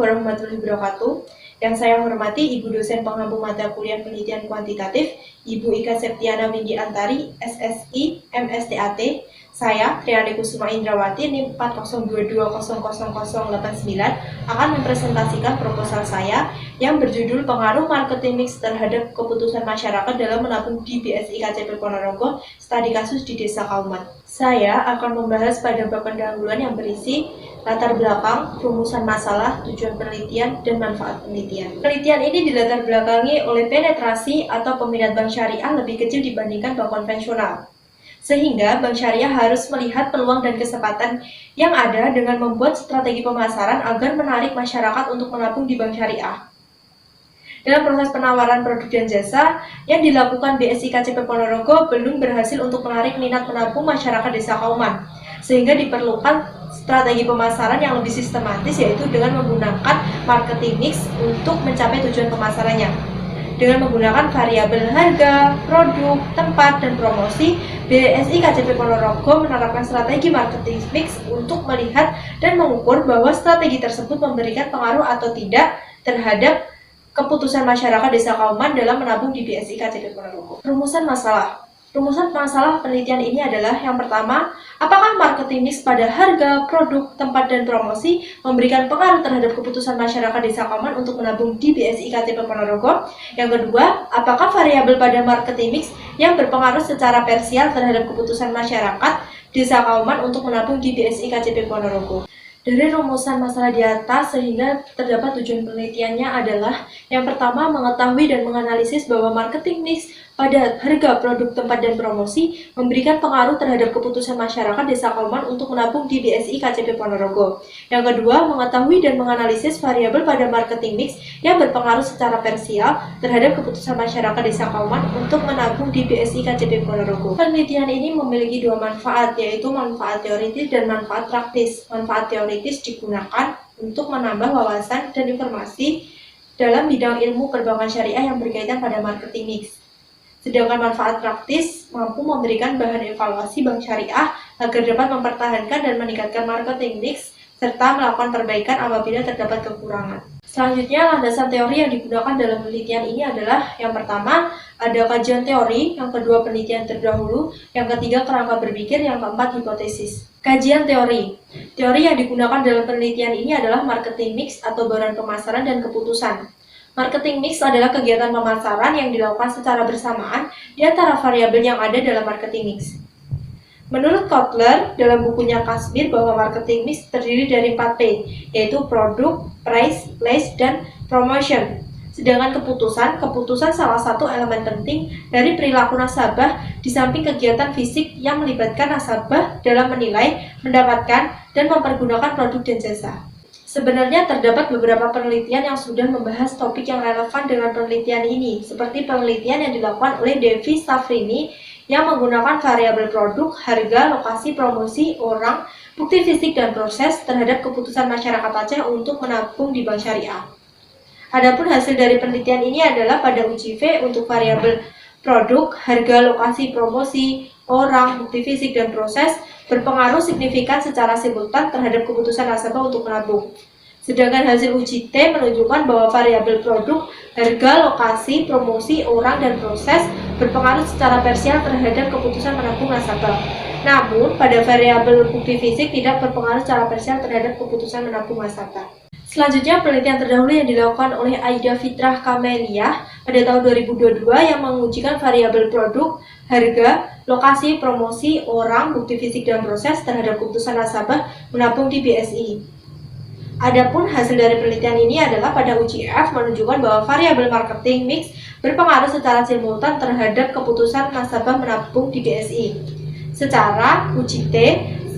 warahmatullahi wabarakatuh. Yang saya hormati Ibu dosen pengampu mata kuliah penelitian kuantitatif, Ibu Ika Septiana Windy Antari, SSI, MSTAT. Saya, Triadi Kusuma Indrawati, NIM 402200089, akan mempresentasikan proposal saya yang berjudul Pengaruh Marketing Mix terhadap Keputusan Masyarakat dalam Menabung di BSI KCP Ponorogo, Studi Kasus di Desa Kauman. Saya akan membahas pada bab pendahuluan yang berisi latar belakang, rumusan masalah, tujuan penelitian, dan manfaat penelitian. Penelitian ini dilatar belakangi oleh penetrasi atau peminat bank syariah lebih kecil dibandingkan bank konvensional. Sehingga bank syariah harus melihat peluang dan kesempatan yang ada dengan membuat strategi pemasaran agar menarik masyarakat untuk menabung di bank syariah. Dalam proses penawaran produk dan jasa yang dilakukan BSI KCP Ponorogo belum berhasil untuk menarik minat menabung masyarakat Desa Kauman, sehingga diperlukan strategi pemasaran yang lebih sistematis, yaitu dengan menggunakan marketing mix untuk mencapai tujuan pemasarannya. Dengan menggunakan variabel harga, produk, tempat, dan promosi, BSI KCP Ponorogo menerapkan strategi marketing mix untuk melihat dan mengukur bahwa strategi tersebut memberikan pengaruh atau tidak terhadap keputusan masyarakat Desa Kauman dalam menabung di BSI KCP Ponorogo. Rumusan masalah. Rumusan masalah penelitian ini adalah yang pertama, apakah marketing mix pada harga, produk, tempat, dan promosi memberikan pengaruh terhadap keputusan masyarakat Desa Kauman untuk menabung di BSI KCP Ponorogo? Yang kedua, apakah variabel pada marketing mix yang berpengaruh secara parsial terhadap keputusan masyarakat Desa Kauman untuk menabung di BSI KCP Ponorogo? Dari rumusan masalah di atas sehingga terdapat tujuan penelitiannya adalah yang pertama, mengetahui dan menganalisis bahwa marketing mix pada harga, produk, tempat, dan promosi memberikan pengaruh terhadap keputusan masyarakat Desa Kauman untuk menabung di BSI KCP Ponorogo. Yang kedua, mengetahui dan menganalisis variabel pada marketing mix yang berpengaruh secara parsial terhadap keputusan masyarakat Desa Kauman untuk menabung di BSI KCP Ponorogo. Penelitian ini memiliki dua manfaat, yaitu manfaat teoritis dan manfaat praktis. Manfaat teoritis digunakan untuk menambah wawasan dan informasi dalam bidang ilmu perbankan syariah yang berkaitan pada marketing mix. Sedangkan manfaat praktis mampu memberikan bahan evaluasi bank syariah agar dapat mempertahankan dan meningkatkan marketing mix serta melakukan perbaikan apabila terdapat kekurangan. Selanjutnya, landasan teori yang digunakan dalam penelitian ini adalah yang pertama, ada kajian teori, yang kedua penelitian terdahulu, yang ketiga kerangka berpikir, yang keempat hipotesis. Kajian teori. Teori yang digunakan dalam penelitian ini adalah marketing mix atau baran pemasaran dan keputusan. Marketing mix adalah kegiatan pemasaran yang dilakukan secara bersamaan di antara variabel yang ada dalam marketing mix. Menurut Kotler, dalam bukunya Kasbir, bahwa marketing mix terdiri dari 4P, yaitu produk, price, place, dan promotion. Sedangkan keputusan salah satu elemen penting dari perilaku nasabah di samping kegiatan fisik yang melibatkan nasabah dalam menilai, mendapatkan, dan mempergunakan produk dan jasa. Sebenarnya terdapat beberapa penelitian yang sudah membahas topik yang relevan dengan penelitian ini, seperti penelitian yang dilakukan oleh Devi Safrini yang menggunakan variabel produk, harga, lokasi, promosi, orang, bukti fisik, dan proses terhadap keputusan masyarakat Aceh untuk menabung di bank syariah. Adapun hasil dari penelitian ini adalah pada uji V untuk variabel produk, harga, lokasi, promosi, orang, bukti fisik, dan proses berpengaruh signifikan secara simultan terhadap keputusan nasabah untuk menabung. Sedangkan hasil uji T menunjukkan bahwa variabel produk, harga, lokasi, promosi, orang, dan proses berpengaruh secara parsial terhadap keputusan menabung nasabah. Namun, pada variabel bukti fisik tidak berpengaruh secara parsial terhadap keputusan menabung nasabah. Selanjutnya, penelitian terdahulu yang dilakukan oleh Aida Fitrah Kameliah pada tahun 2022 yang mengujikan variabel produk, harga, lokasi, promosi, orang, bukti fisik, dan proses terhadap keputusan nasabah menabung di BSI. Adapun hasil dari penelitian ini adalah pada uji F menunjukkan bahwa variabel marketing mix berpengaruh secara simultan terhadap keputusan nasabah menabung di BSI. Secara uji T,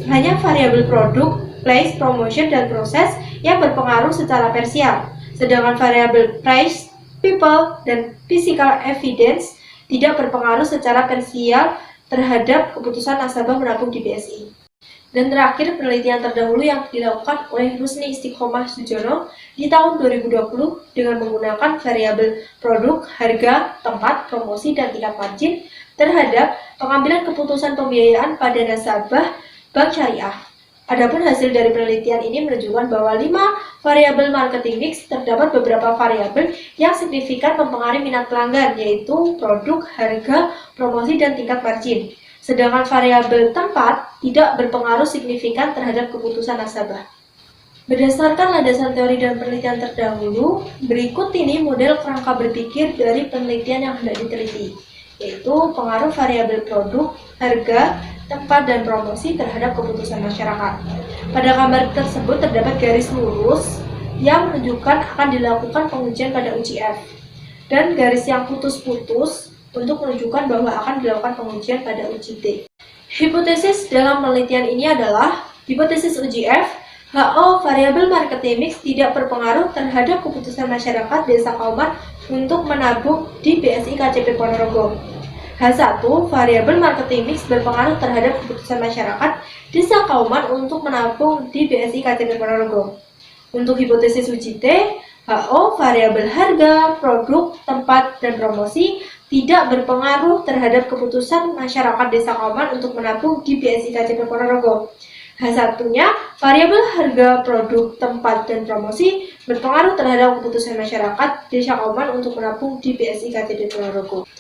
hanya variabel produk, place, promotion, dan proses yang berpengaruh secara parsial, sedangkan variabel price, people, dan physical evidence tidak berpengaruh secara parsial terhadap keputusan nasabah menabung di BSI. Dan terakhir, penelitian terdahulu yang dilakukan oleh Rusni Istiqomah Sujono di tahun 2020 dengan menggunakan variabel produk, harga, tempat, promosi, dan tingkat margin terhadap pengambilan keputusan pembiayaan pada nasabah bank syariah. Adapun hasil dari penelitian ini menunjukkan bahwa 5 variabel marketing mix terdapat beberapa variabel yang signifikan mempengaruhi minat pelanggan, yaitu produk, harga, promosi, dan tingkat margin. Sedangkan variabel tempat tidak berpengaruh signifikan terhadap keputusan nasabah. Berdasarkan landasan teori dan penelitian terdahulu, berikut ini model kerangka berpikir dari penelitian yang hendak diteliti, yaitu pengaruh variabel produk, harga, tempat, dan promosi terhadap keputusan masyarakat. Pada gambar tersebut terdapat garis lurus yang menunjukkan akan dilakukan pengujian pada uji F, dan garis yang putus-putus untuk menunjukkan bahwa akan dilakukan pengujian pada uji T. Hipotesis dalam penelitian ini adalah hipotesis uji F, HO variabel marketing mix tidak berpengaruh terhadap keputusan masyarakat Desa Kauman untuk menabung di BSI KCP Ponorogo. H1 variabel marketing mix berpengaruh terhadap keputusan masyarakat Desa Kauman untuk menabung di BSI KCP Ponorogo. Untuk hipotesis uji T, HO variabel harga, produk, tempat, dan promosi tidak berpengaruh terhadap keputusan masyarakat Desa Kauman untuk menabung di BSI KCP Ponorogo. H1-nya, variabel harga, produk, tempat, dan promosi berpengaruh terhadap keputusan masyarakat Desa Kauman untuk menabung di BSI KCP Ponorogo.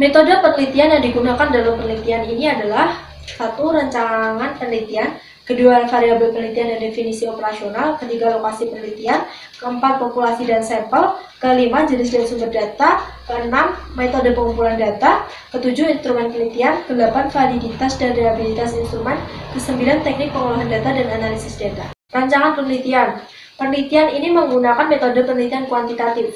Metode penelitian yang digunakan dalam penelitian ini adalah 1. Rancangan penelitian, 2. Variabel penelitian dan definisi operasional, 3. Lokasi penelitian, 4. Populasi dan sampel, 5. Jenis dan sumber data, 6. Metode pengumpulan data, 7. Instrumen penelitian, 8. Validitas dan reliabilitas instrumen, 9. Teknik pengolahan data dan analisis data. Rancangan penelitian. Penelitian ini menggunakan metode penelitian kuantitatif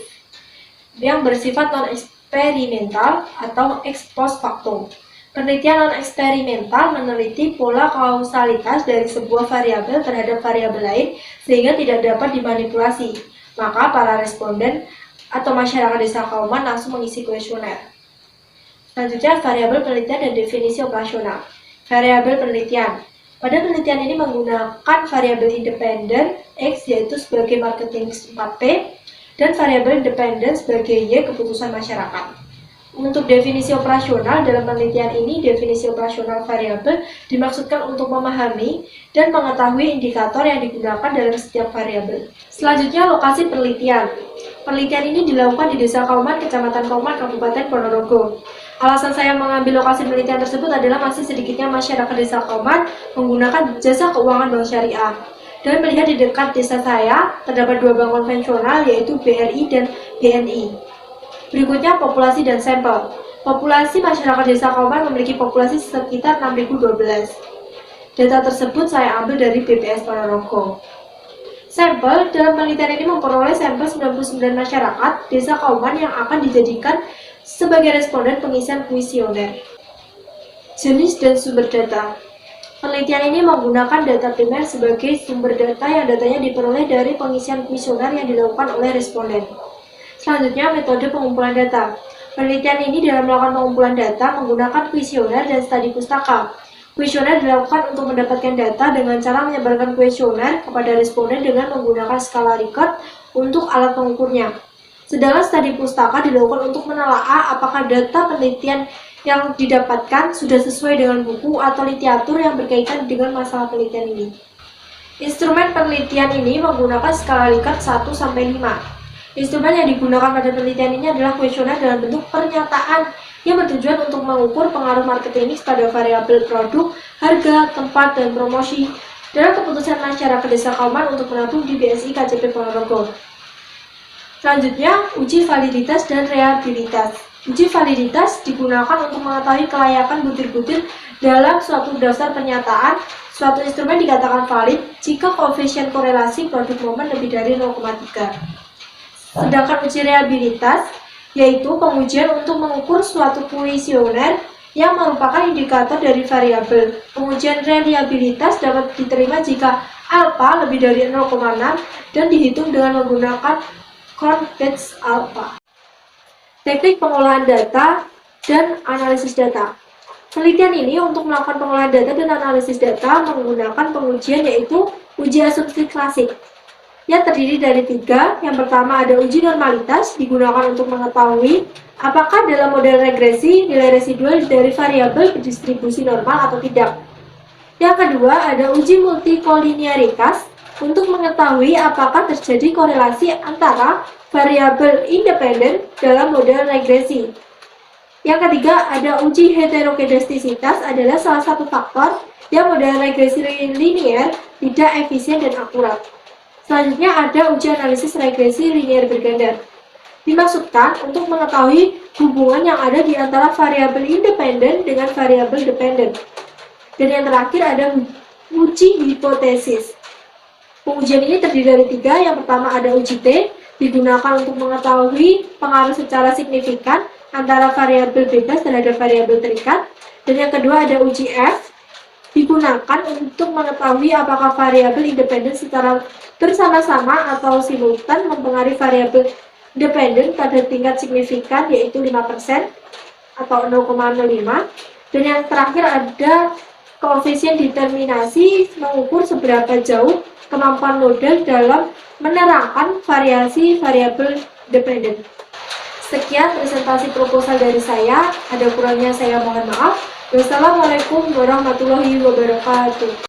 yang bersifat non-eksperimental atau ex post facto. Penelitian non-eksperimental meneliti pola kausalitas dari sebuah variabel terhadap variabel lain sehingga tidak dapat dimanipulasi. Maka para responden atau masyarakat Desa Kauman langsung mengisi kuesioner. Selanjutnya, variabel penelitian dan definisi operasional. Variabel penelitian. Pada penelitian ini menggunakan variabel independen X yaitu sebagai marketing 4P dan variabel independen sebagai Y keputusan masyarakat. Untuk definisi operasional, dalam penelitian ini definisi operasional variabel dimaksudkan untuk memahami dan mengetahui indikator yang digunakan dalam setiap variabel. Selanjutnya, lokasi penelitian. Penelitian ini dilakukan di Desa Kauman, Kecamatan Kauman, Kabupaten Ponorogo. Alasan saya mengambil lokasi penelitian tersebut adalah masih sedikitnya masyarakat Desa Kauman menggunakan jasa keuangan bank syariah. Dan melihat di dekat desa saya, terdapat 2 bank konvensional yaitu BRI dan BNI. Berikutnya, populasi dan sampel. Populasi masyarakat Desa Kauman memiliki populasi sekitar 6.012. Data tersebut saya ambil dari BPS Ponorogo. Sampel, dalam penelitian ini memperoleh sampel 99 masyarakat Desa Kauman yang akan dijadikan sebagai responden pengisian kuesioner. Jenis dan sumber data. Penelitian ini menggunakan data primer sebagai sumber data yang datanya diperoleh dari pengisian kuesioner yang dilakukan oleh responden. Selanjutnya, metode pengumpulan data. Penelitian ini dalam melakukan pengumpulan data menggunakan kuesioner dan studi pustaka. Kuesioner dilakukan untuk mendapatkan data dengan cara menyebarkan kuesioner kepada responden dengan menggunakan skala Likert untuk alat pengukurnya. Sedangkan studi pustaka dilakukan untuk menelaah apakah data penelitian yang didapatkan sudah sesuai dengan buku atau literatur yang berkaitan dengan masalah penelitian ini. Instrumen penelitian ini menggunakan skala Likert 1-5. Instrumen yang digunakan pada penelitian ini adalah kuesioner dalam bentuk pernyataan yang bertujuan untuk mengukur pengaruh marketing mix pada variabel produk, harga, tempat, dan promosi dalam keputusan masyarakat Desa Kauman untuk menabung di BSI KCP Ponorogo. Selanjutnya, uji validitas dan reliabilitas. Uji validitas digunakan untuk mengetahui kelayakan butir-butir dalam suatu daftar pernyataan. Suatu instrumen dikatakan valid jika koefisien korelasi produk momen lebih dari 0,3. Sedangkan uji reliabilitas yaitu pengujian untuk mengukur suatu kuesioner yang merupakan indikator dari variabel. Pengujian reliabilitas dapat diterima jika alfa lebih dari 0,6 dan dihitung dengan menggunakan Cron-Betz alpha. Teknik pengolahan data dan analisis data. Penelitian ini untuk melakukan pengolahan data dan analisis data menggunakan pengujian yaitu uji asumsi klasik yang terdiri dari 3. Yang pertama ada uji normalitas, digunakan untuk mengetahui apakah dalam model regresi nilai residual dari variabel berdistribusi normal atau tidak. Yang kedua ada uji multikolinearitas untuk mengetahui apakah terjadi korelasi antara variabel independen dalam model regresi. Yang ketiga ada uji heterokedastisitas adalah salah satu faktor yang model regresi linear tidak efisien dan akurat. Selanjutnya ada uji analisis regresi linear berganda. Dimaksudkan untuk mengetahui hubungan yang ada di antara variabel independen dengan variabel dependen. Dan yang terakhir ada uji hipotesis. Pengujian ini terdiri dari 3. Yang pertama ada uji T, digunakan untuk mengetahui pengaruh secara signifikan antara variabel bebas terhadap variabel terikat. Dan yang kedua ada uji F, digunakan untuk mengetahui apakah variabel independen secara bersama-sama atau simultan mempengaruhi variabel dependen pada tingkat signifikan yaitu 5% atau 0,05. Dan yang terakhir ada koefisien determinasi mengukur seberapa jauh kemampuan model dalam menerangkan variasi variabel dependen. Sekian presentasi proposal dari saya. Ada kurangnya saya mohon maaf. Wassalamualaikum warahmatullahi wabarakatuh.